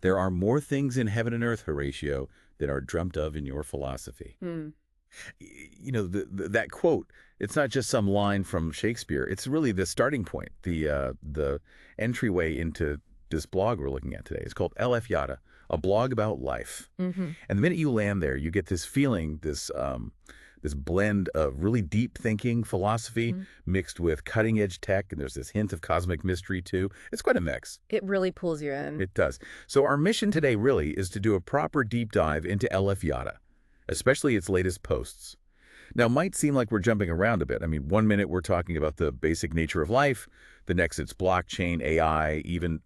There are more things in heaven and earth, Horatio, than are dreamt of in your philosophy. Hmm. That quote, it's not just some line from Shakespeare. It's really the starting point, the entryway into this blog we're looking at today. It's called LF Yadda, a blog about life. Mm-hmm. And the minute you land there, you get this feeling, this blend of really deep thinking philosophy mixed with cutting edge tech, and there's this hint of cosmic mystery too. It's quite a mix. It really pulls you in. It does. So our mission today really is to do a proper deep dive into LF Yadda, especially its latest posts. Now, it might seem like we're jumping around a bit. I mean, one minute we're talking about the basic nature of life, the next it's blockchain, AI, even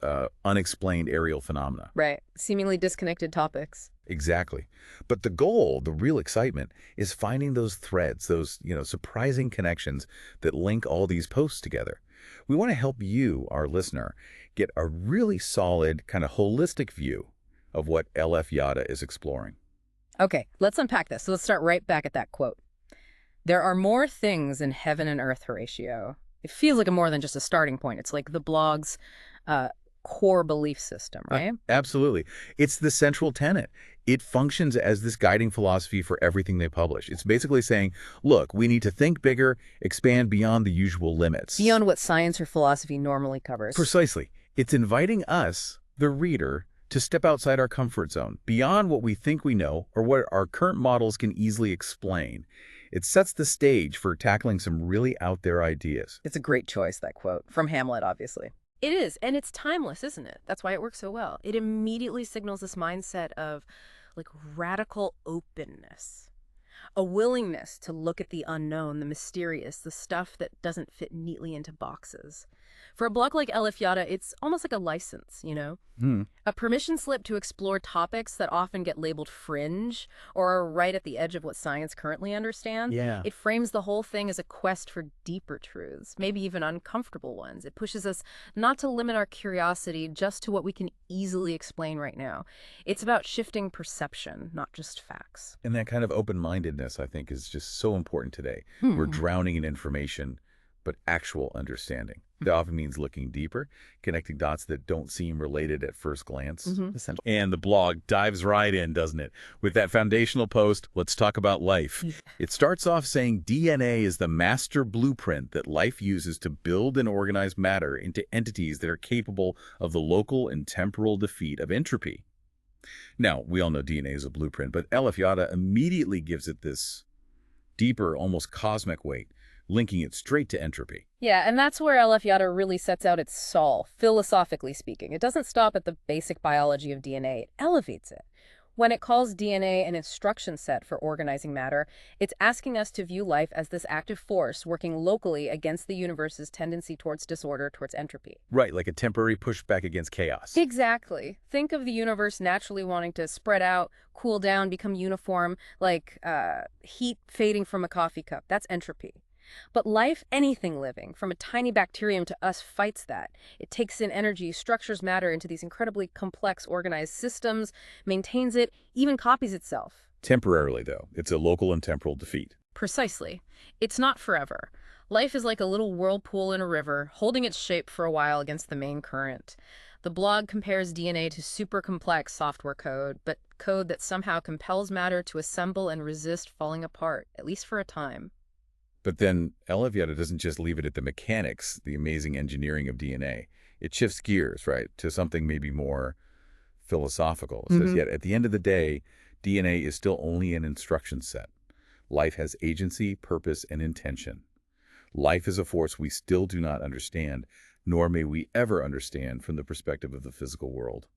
unexplained aerial phenomena. Right. Seemingly disconnected topics. Exactly. But the goal, the real excitement, is finding those threads, those, surprising connections that link all these posts together. We want to help you, our listener, get a really solid, kind of holistic view of what LF Yadda is exploring. Okay, let's unpack this. So let's start right back at that quote. There are more things in heaven and earth, Horatio. It feels like more than just a starting point. It's like the blog's core belief system, right? Absolutely. It's the central tenet. It functions as this guiding philosophy for everything they publish. It's basically saying, look, we need to think bigger, expand beyond the usual limits. Beyond what science or philosophy normally covers. Precisely. It's inviting us, the reader, to step outside our comfort zone, beyond what we think we know or what our current models can easily explain. It sets the stage for tackling some really out there ideas. It's a great choice, that quote. From Hamlet, obviously. It is, and it's timeless, isn't it? That's why it works so well. It immediately signals this mindset of, like, radical openness. A willingness to look at the unknown, the mysterious, the stuff that doesn't fit neatly into boxes. For a blog like LF Yadda, it's almost like a license, A permission slip to explore topics that often get labeled fringe or are right at the edge of what science currently understands. Yeah. It frames the whole thing as a quest for deeper truths, maybe even uncomfortable ones. It pushes us not to limit our curiosity just to what we can easily explain right now. It's about shifting perception, not just facts. And that kind of open-mindedness, I think, is just so important today. We're drowning in information, but actual understanding. That often means looking deeper, connecting dots that don't seem related at first glance. And the blog dives right in, doesn't it? With that foundational post, let's talk about life. It starts off saying DNA is the master blueprint that life uses to build and organize matter into entities that are capable of the local and temporal defeat of entropy. Now, we all know DNA is a blueprint, but LF Yadda immediately gives it this deeper, almost cosmic weight, linking it straight to entropy. Yeah, and that's where LF Yadda really sets out its soul, philosophically speaking. It doesn't stop at the basic biology of DNA, it elevates it. When it calls DNA an instruction set for organizing matter, it's asking us to view life as this active force working locally against the universe's tendency towards disorder, towards entropy. Right, like a temporary pushback against chaos. Exactly. Think of the universe naturally wanting to spread out, cool down, become uniform, like heat fading from a coffee cup. That's entropy. But life, anything living, from a tiny bacterium to us, fights that. It takes in energy, structures matter into these incredibly complex, organized systems, maintains it, even copies itself. Temporarily, though. It's a local and temporal defeat. Precisely. It's not forever. Life is like a little whirlpool in a river, holding its shape for a while against the main current. The blog compares DNA to super complex software code, but code that somehow compels matter to assemble and resist falling apart, at least for a time. But then LF Yadda doesn't just leave it at the mechanics, the amazing engineering of DNA. It shifts gears, right, to something maybe more philosophical. It says, yet at the end of the day, DNA is still only an instruction set. Life has agency, purpose, and intention. Life is a force we still do not understand, nor may we ever understand from the perspective of the physical world.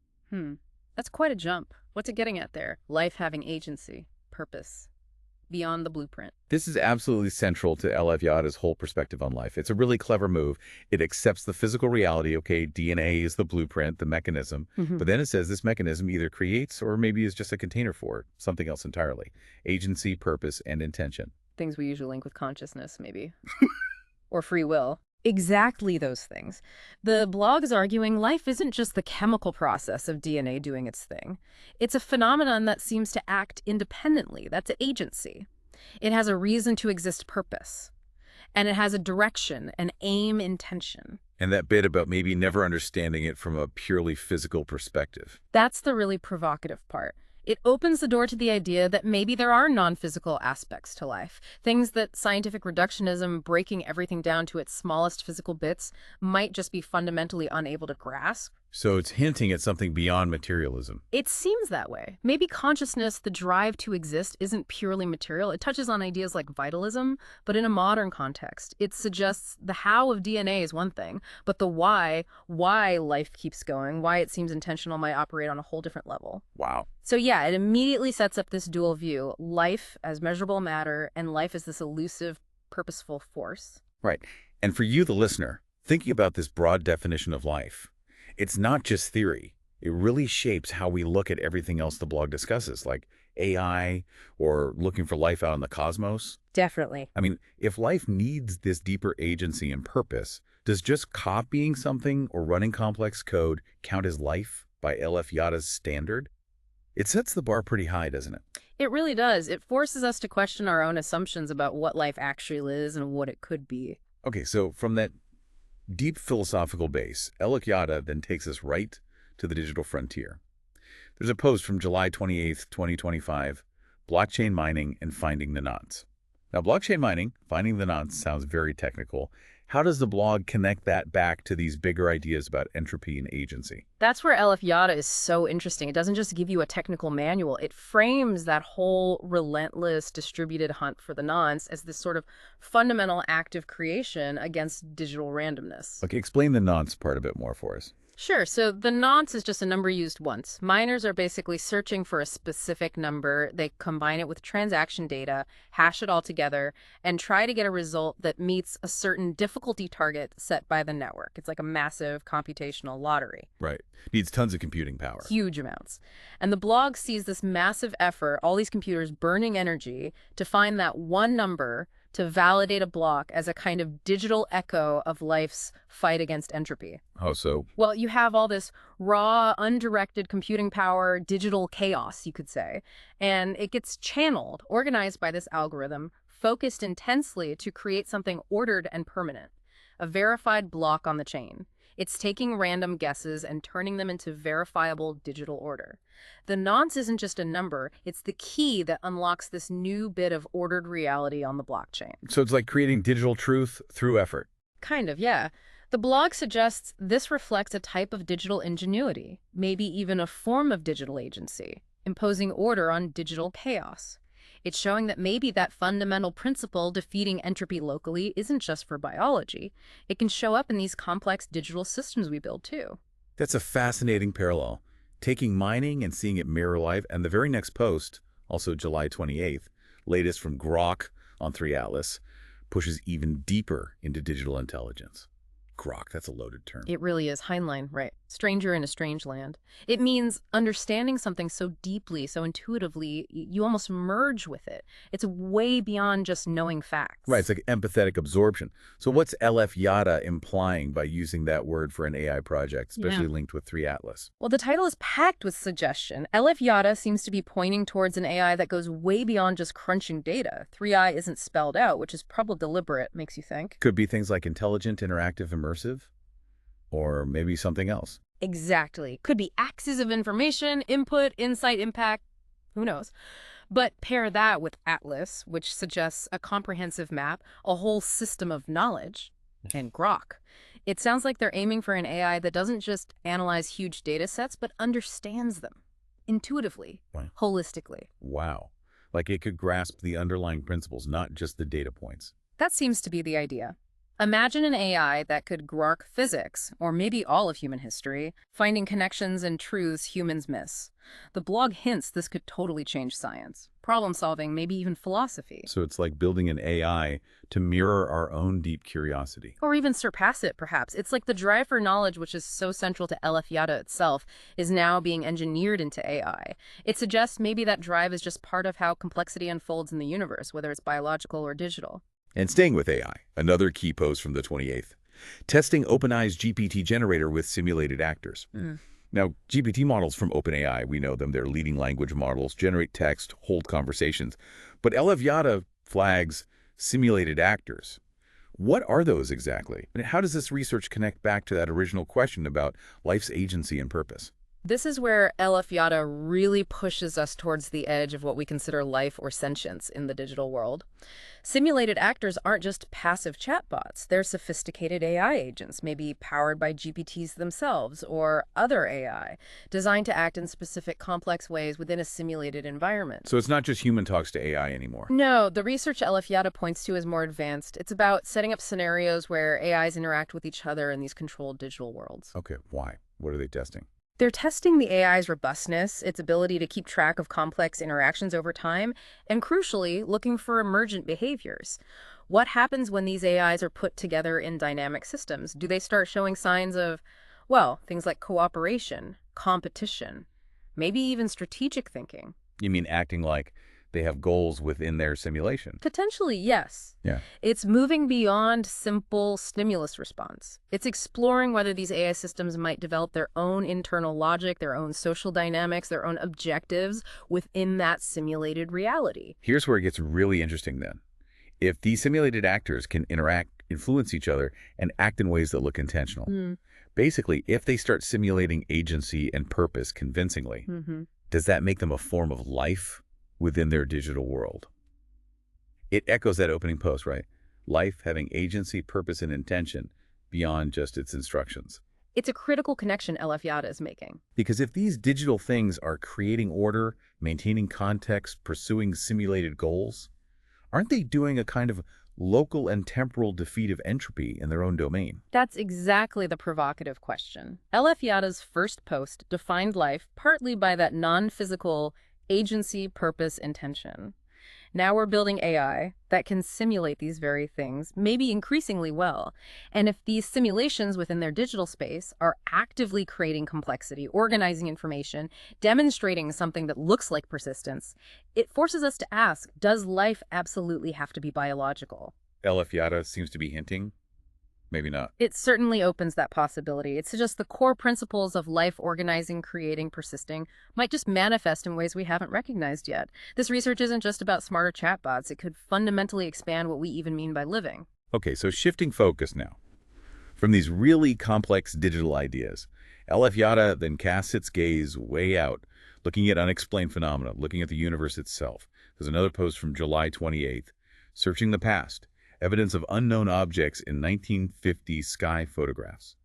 That's quite a jump. What's it getting at there? Life having agency, purpose. Beyond the blueprint. This is absolutely central to LF Yadda's whole perspective on life. It's a really clever move. It accepts the physical reality. Okay, DNA is the blueprint, the mechanism. But then it says this mechanism either creates or maybe is just a container for it, something else entirely. Agency, purpose, and intention. Things we usually link with consciousness, maybe. Or free will. Exactly those things. The blog is arguing life isn't just the chemical process of DNA doing its thing. It's a phenomenon that seems to act independently. That's agency. It has a reason to exist, purpose. And it has a direction, an aim, intention. And that bit about maybe never understanding it from a purely physical perspective. That's the really provocative part. It opens the door to the idea that maybe there are non-physical aspects to life, things that scientific reductionism, breaking everything down to its smallest physical bits, might just be fundamentally unable to grasp. So it's hinting at something beyond materialism. It seems that way. Maybe consciousness, the drive to exist, isn't purely material. It touches on ideas like vitalism, but in a modern context. It suggests the how of DNA is one thing, but the why life keeps going, why it seems intentional, might operate on a whole different level. Wow. So yeah, it immediately sets up this dual view: life as measurable matter and life as this elusive, purposeful force. Right. And for you, the listener, thinking about this broad definition of life, it's not just theory. It really shapes how we look at everything else the blog discusses, like AI or looking for life out in the cosmos. Definitely. I mean, if life needs this deeper agency and purpose, does just copying something or running complex code count as life by L.F. Yadda's standard? It sets the bar pretty high, doesn't it? It really does. It forces us to question our own assumptions about what life actually is and what it could be. Okay, so from that deep philosophical base, L.F. Yadda then takes us right to the digital frontier. There's a post from July 28th, 2025, Blockchain Mining and Finding the Knots. Now, blockchain mining, finding the knots, sounds very technical. How does the blog connect that back to these bigger ideas about entropy and agency? That's where LF Yadda is so interesting. It doesn't just give you a technical manual. It frames that whole relentless distributed hunt for the nonce as this sort of fundamental act of creation against digital randomness. Okay, explain the nonce part a bit more for us. Sure. So the nonce is just a number used once. Miners are basically searching for a specific number. They combine it with transaction data, hash it all together, and try to get a result that meets a certain difficulty target set by the network. It's like a massive computational lottery. Right. Needs tons of computing power. Huge amounts. And the blog sees this massive effort, all these computers burning energy to find that one number to validate a block as a kind of digital echo of life's fight against entropy. Oh, so? Well, you have all this raw, undirected computing power, digital chaos, you could say, and it gets channeled, organized by this algorithm, focused intensely to create something ordered and permanent, a verified block on the chain. It's taking random guesses and turning them into verifiable digital order. The nonce isn't just a number, it's the key that unlocks this new bit of ordered reality on the blockchain. So it's like creating digital truth through effort. Kind of, yeah. The blog suggests this reflects a type of digital ingenuity, maybe even a form of digital agency, imposing order on digital chaos. It's showing that maybe that fundamental principle, defeating entropy locally, isn't just for biology. It can show up in these complex digital systems we build, too. That's a fascinating parallel. Taking mining and seeing it mirror life, and the very next post, also July 28th, latest from Grok on 3Atlas, pushes even deeper into digital intelligence. Grok, that's a loaded term. It really is. Heinlein, right. Stranger in a strange land. It means understanding something so deeply, so intuitively, you almost merge with it. It's way beyond just knowing facts. Right, it's like empathetic absorption. So what's L.F. Yadda implying by using that word for an AI project, especially linked with 3Atlas? Well, the title is packed with suggestion. LF Yadda seems to be pointing towards an AI that goes way beyond just crunching data. 3I isn't spelled out, which is probably deliberate, makes you think. Could be things like intelligent, interactive, immersive, or maybe something else. Exactly. Could be axes of information, input, insight, impact, who knows. But pair that with Atlas, which suggests a comprehensive map, a whole system of knowledge, and Grok. It sounds like they're aiming for an AI that doesn't just analyze huge data sets, but understands them intuitively, holistically. Wow. Like it could grasp the underlying principles, not just the data points. That seems to be the idea. Imagine an AI that could grok physics, or maybe all of human history, finding connections and truths humans miss. The blog hints this could totally change science, problem solving, maybe even philosophy. So it's like building an AI to mirror our own deep curiosity. Or even surpass it, perhaps. It's like the drive for knowledge, which is so central to LF Yadda itself, is now being engineered into AI. It suggests maybe that drive is just part of how complexity unfolds in the universe, whether it's biological or digital. And staying with AI, another key post from the 28th. Testing OpenAI's GPT generator with simulated actors. Now, GPT models from OpenAI, we know them, they're leading language models, generate text, hold conversations. But L.F. Yadda flags simulated actors. What are those exactly? And how does this research connect back to that original question about life's agency and purpose? This is where Yadda really pushes us towards the edge of what we consider life or sentience in the digital world. Simulated actors aren't just passive chatbots. They're sophisticated AI agents, maybe powered by GPTs themselves or other AI, designed to act in specific complex ways within a simulated environment. So it's not just human talks to AI anymore. No, the research Yadda points to is more advanced. It's about setting up scenarios where AIs interact with each other in these controlled digital worlds. Okay, why? What are they testing? They're testing the AI's robustness, its ability to keep track of complex interactions over time, and crucially, looking for emergent behaviors. What happens when these AIs are put together in dynamic systems? Do they start showing signs of, well, things like cooperation, competition, maybe even strategic thinking? You mean acting like they have goals within their simulation? Potentially, yes. Yeah. It's moving beyond simple stimulus response. It's exploring whether these AI systems might develop their own internal logic, their own social dynamics, their own objectives within that simulated reality. Here's where it gets really interesting then. If these simulated actors can interact, influence each other, and act in ways that look intentional, basically, if they start simulating agency and purpose convincingly, does that make them a form of life within their digital world? It echoes that opening post, right? Life having agency, purpose, and intention beyond just its instructions. It's a critical connection Yadda is making. Because if these digital things are creating order, maintaining context, pursuing simulated goals, aren't they doing a kind of local and temporal defeat of entropy in their own domain? That's exactly the provocative question. Yadda's first post defined life partly by that non-physical agency, purpose, intention. Now we're building AI that can simulate these very things, maybe increasingly well. And if these simulations within their digital space are actively creating complexity, organizing information, demonstrating something that looks like persistence, it forces us to ask, does life absolutely have to be biological? Yadda seems to be hinting. Maybe not. It certainly opens that possibility. It suggests the core principles of life organizing, creating, persisting might just manifest in ways we haven't recognized yet. This research isn't just about smarter chatbots. It could fundamentally expand what we even mean by living. Okay, so shifting focus now. From these really complex digital ideas, Yadda then casts its gaze way out, looking at unexplained phenomena, looking at the universe itself. There's another post from July 28th, Searching the Past. Evidence of unknown objects in 1950 sky photographs.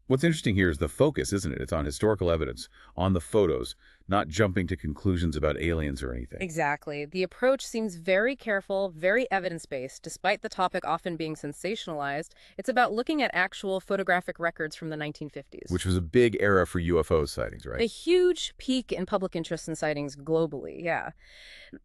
What's interesting here is the focus, isn't it? It's on historical evidence, on the photos, not jumping to conclusions about aliens or anything. Exactly. The approach seems very careful, very evidence-based, despite the topic often being sensationalized. It's about looking at actual photographic records from the 1950s. Which was a big era for UFO sightings, A right? huge peak in public interest in sightings globally, yeah.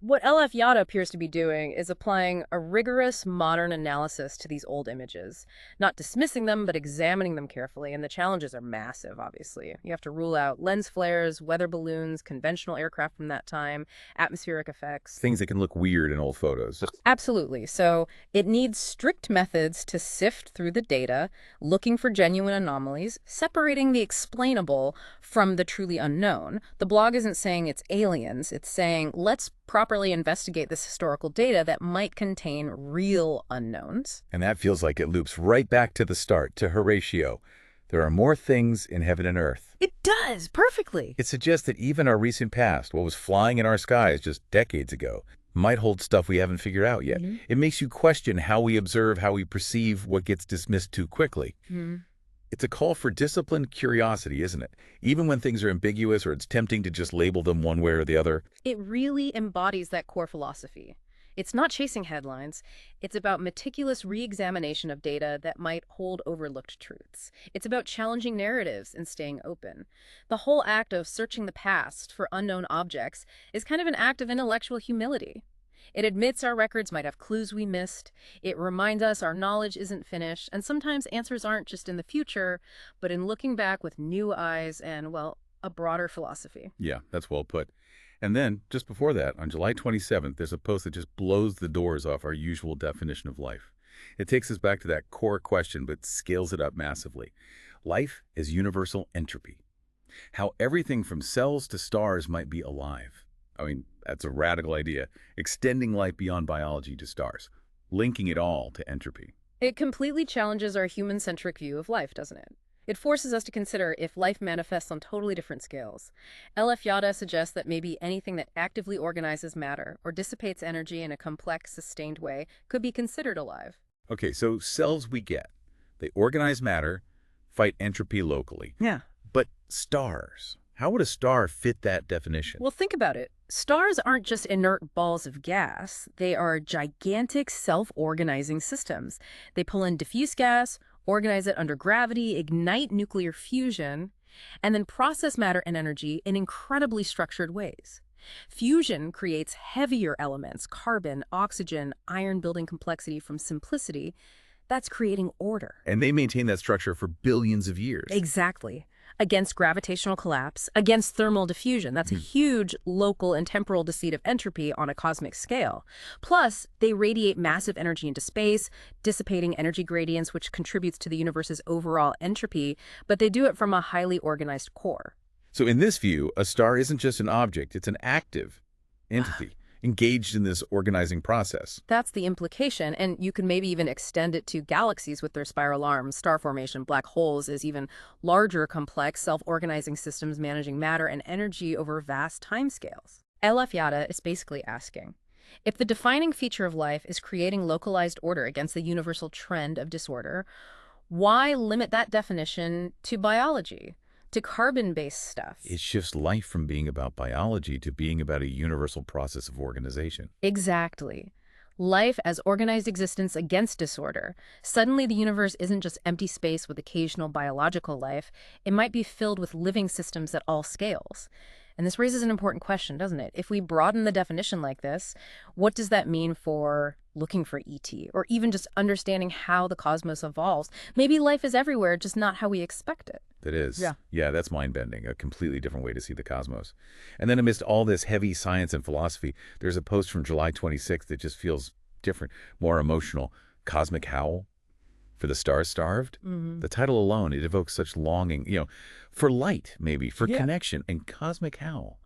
What Yadda appears to be doing is applying a rigorous modern analysis to these old images, not dismissing them, but examining them carefully. And the challenges are massive, obviously. You have to rule out lens flares, weather balloons, conventional aircraft from that time, atmospheric effects. Things that can look weird in old photos. Absolutely. So it needs strict methods to sift through the data, looking for genuine anomalies, separating the explainable from the truly unknown. The blog isn't saying it's aliens. It's saying, let's properly investigate this historical data that might contain real unknowns. And that feels like it loops right back to the start, to Horatio. There are more things in heaven and earth. It does, perfectly. It suggests that even our recent past, what was flying in our skies just decades ago, might hold stuff we haven't figured out yet. It makes you question how we observe, how we perceive what gets dismissed too quickly. It's a call for disciplined curiosity, isn't it? Even when things are ambiguous or it's tempting to just label them one way or the other. It really embodies that core philosophy. It's not chasing headlines. It's about meticulous re-examination of data that might hold overlooked truths. It's about challenging narratives and staying open. The whole act of searching the past for unknown objects is kind of an act of intellectual humility. It admits our records might have clues we missed. It reminds us our knowledge isn't finished, and sometimes answers aren't just in the future, but in looking back with new eyes and, well, a broader philosophy. Yeah, that's well put. And then, just before that, on July 27th, there's a post that just blows the doors off our usual definition of life. It takes us back to that core question, but scales it up massively. Life is universal entropy. How everything from cells to stars might be alive. I mean, that's a radical idea. Extending life beyond biology to stars. Linking it all to entropy. It completely challenges our human-centric view of life, doesn't it? It forces us to consider if life manifests on totally different scales. L.F. Yadda suggests that maybe anything that actively organizes matter or dissipates energy in a complex, sustained way could be considered alive. Okay, so cells we get. They organize matter, fight entropy locally. Yeah. But stars, how would a star fit that definition? Well, think about it. Stars aren't just inert balls of gas. They are gigantic self-organizing systems. They pull in diffuse gas, organize it under gravity, ignite nuclear fusion, and then process matter and energy in incredibly structured ways. Fusion creates heavier elements, carbon, oxygen, iron-building complexity from simplicity. That's creating order. And they maintain that structure for billions of years. Exactly. Against gravitational collapse, against thermal diffusion. That's a huge local and temporal deceit of entropy on a cosmic scale. Plus, they radiate massive energy into space, dissipating energy gradients, which contributes to the universe's overall entropy, but they do it from a highly organized core. So in this view, a star isn't just an object, it's an active entity engaged in this organizing process. That's the implication, and you can maybe even extend it to galaxies with their spiral arms, star formation, black holes as even larger, complex, self-organizing systems managing matter and energy over vast timescales. L.F. Yadda is basically asking, if the defining feature of life is creating localized order against the universal trend of disorder, why limit that definition to biology? To carbon-based stuff. It shifts life from being about biology to being about a universal process of organization. Exactly. Life as organized existence against disorder. Suddenly the universe isn't just empty space with occasional biological life. It might be filled with living systems at all scales. And this raises an important question, doesn't it? If we broaden the definition like this, what does that mean for looking for ET, or even just understanding how the cosmos evolves? Maybe life is everywhere, just not how we expect it. That is. Yeah. Yeah, that's mind-bending, a completely different way to see the cosmos. And then amidst all this heavy science and philosophy, there's a post from July 26th that just feels different, more emotional. Cosmic Howl? For the stars starved? The title alone, it evokes such longing, for light, maybe, for connection, and Cosmic Howl.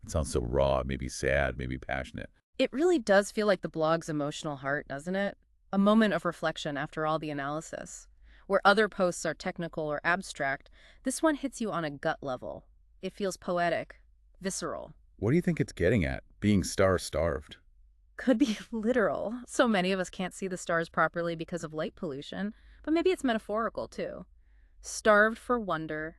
It sounds so raw, maybe sad, maybe passionate. It really does feel like the blog's emotional heart, doesn't it? A moment of reflection after all the analysis. Where other posts are technical or abstract, this one hits you on a gut level. It feels poetic, visceral. What do you think it's getting at, being star-starved? Could be literal. So many of us can't see the stars properly because of light pollution, but maybe it's metaphorical too. Starved for wonder,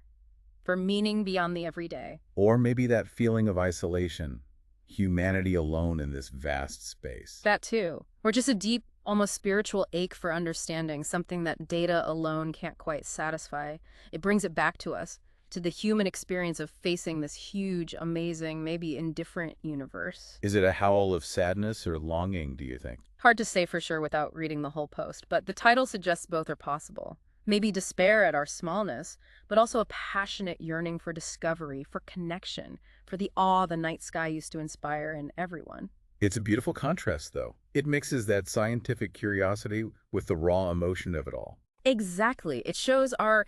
for meaning beyond the everyday. Or maybe that feeling of isolation, humanity alone in this vast space. That too. Or just a deep, almost spiritual ache for understanding, something that data alone can't quite satisfy. It brings it back to us, to the human experience of facing this huge, amazing, maybe indifferent universe. Is it a howl of sadness or longing, do you think? Hard to say for sure without reading the whole post, but the title suggests both are possible. Maybe despair at our smallness, but also a passionate yearning for discovery, for connection, for the awe the night sky used to inspire in everyone. It's a beautiful contrast, though. It mixes that scientific curiosity with the raw emotion of it all. Exactly. It shows our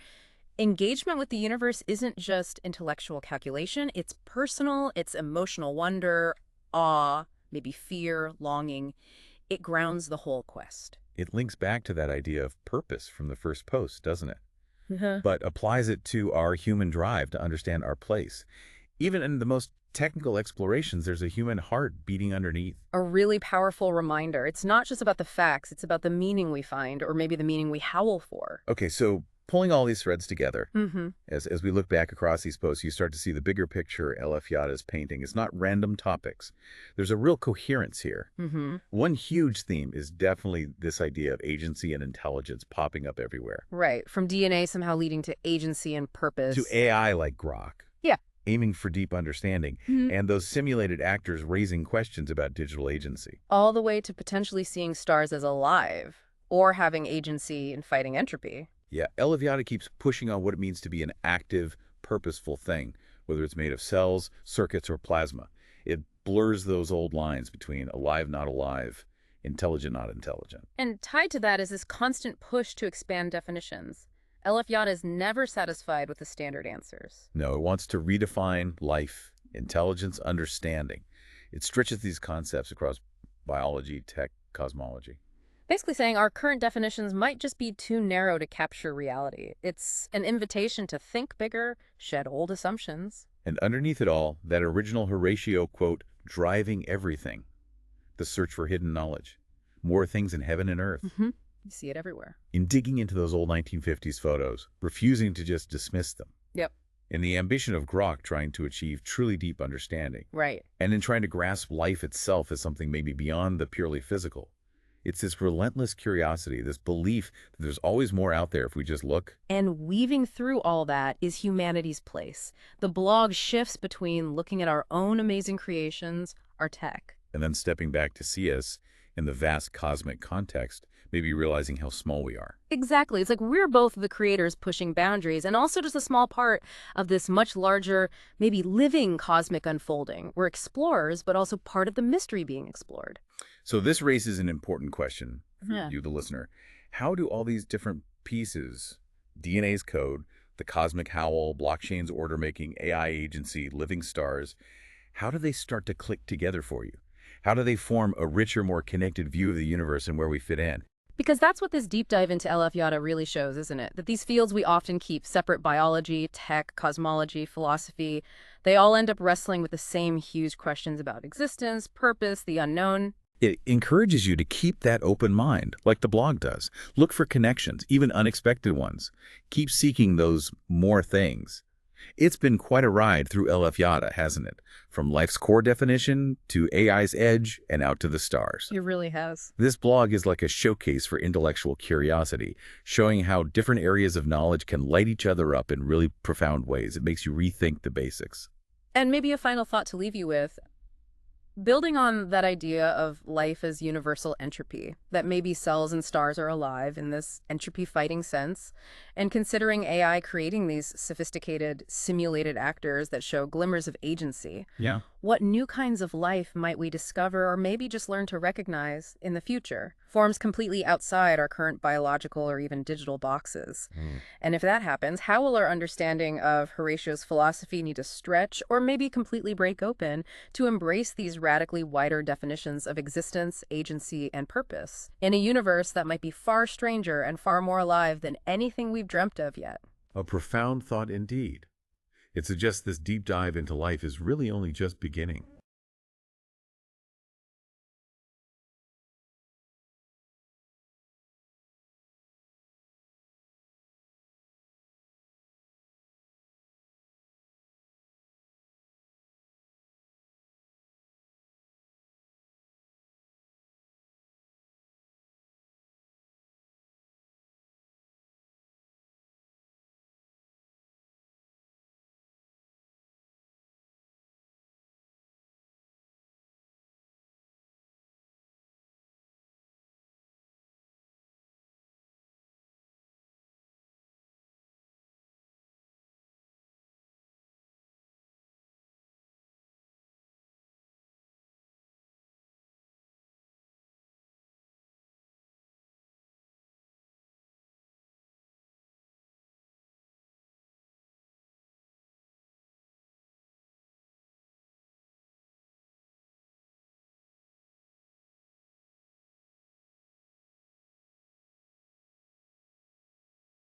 engagement with the universe isn't just intellectual calculation, it's personal, it's emotional wonder, awe, maybe fear, longing. It grounds the whole quest. It links back to that idea of purpose from the first post, doesn't it? But applies it to our human drive to understand our place. Even in the most technical explorations, there's a human heart beating underneath. A really powerful reminder. It's not just about the facts, it's about the meaning we find, or maybe the meaning we howl for. Okay, so pulling all these threads together, as we look back across these posts, you start to see the bigger picture L.F. Yadda's painting. It's not random topics. There's a real coherence here. One huge theme is definitely this idea of agency and intelligence popping up everywhere. Right, from DNA somehow leading to agency and purpose. To AI like Grok. Yeah. Aiming for deep understanding, and those simulated actors raising questions about digital agency. All the way to potentially seeing stars as alive, or having agency in fighting entropy. Yeah, L.F. Yadda keeps pushing on what it means to be an active, purposeful thing, whether it's made of cells, circuits, or plasma. It blurs those old lines between alive, not alive, intelligent, not intelligent. And tied to that is this constant push to expand definitions. L.F. Yadda is never satisfied with the standard answers. No, it wants to redefine life, intelligence, understanding. It stretches these concepts across biology, tech, cosmology. Basically saying our current definitions might just be too narrow to capture reality. It's an invitation to think bigger, shed old assumptions. And underneath it all, that original Horatio quote, driving everything, the search for hidden knowledge, more things in heaven and earth. You see it everywhere. In digging into those old 1950s photos, refusing to just dismiss them. Yep. In the ambition of Grok trying to achieve truly deep understanding. Right. And in trying to grasp life itself as something maybe beyond the purely physical. It's this relentless curiosity, this belief that there's always more out there if we just look. And weaving through all that is humanity's place. The blog shifts between looking at our own amazing creations, our tech. And then stepping back to see us in the vast cosmic context, maybe realizing how small we are. Exactly. It's like we're both the creators pushing boundaries and also just a small part of this much larger, maybe living cosmic unfolding. We're explorers, but also part of the mystery being explored. So this raises an important question for Yeah. you, the listener. How do all these different pieces, DNA's code, the cosmic howl, blockchain's order making, AI agency, living stars, how do they start to click together for you? How do they form a richer, more connected view of the universe and where we fit in? Because that's what this deep dive into LF Yadda really shows, isn't it? That these fields we often keep separate: biology, tech, cosmology, philosophy, they all end up wrestling with the same huge questions about existence, purpose, the unknown. It encourages you to keep that open mind, like the blog does. Look for connections, even unexpected ones. Keep seeking those more things. It's been quite a ride through LF Yadda, hasn't it? From life's core definition to AI's edge and out to the stars. It really has. This blog is like a showcase for intellectual curiosity, showing how different areas of knowledge can light each other up in really profound ways. It makes you rethink the basics. And maybe a final thought to leave you with. Building on that idea of life as universal entropy, that maybe cells and stars are alive in this entropy-fighting sense, and considering AI creating these sophisticated, simulated actors that show glimmers of agency, Yeah. what new kinds of life might we discover or maybe just learn to recognize in the future? Forms completely outside our current biological or even digital boxes. And if that happens, how will our understanding of Horatio's philosophy need to stretch or maybe completely break open to embrace these radically wider definitions of existence, agency, and purpose in a universe that might be far stranger and far more alive than anything we've dreamt of yet? A profound thought indeed. It suggests this deep dive into life is really only just beginning.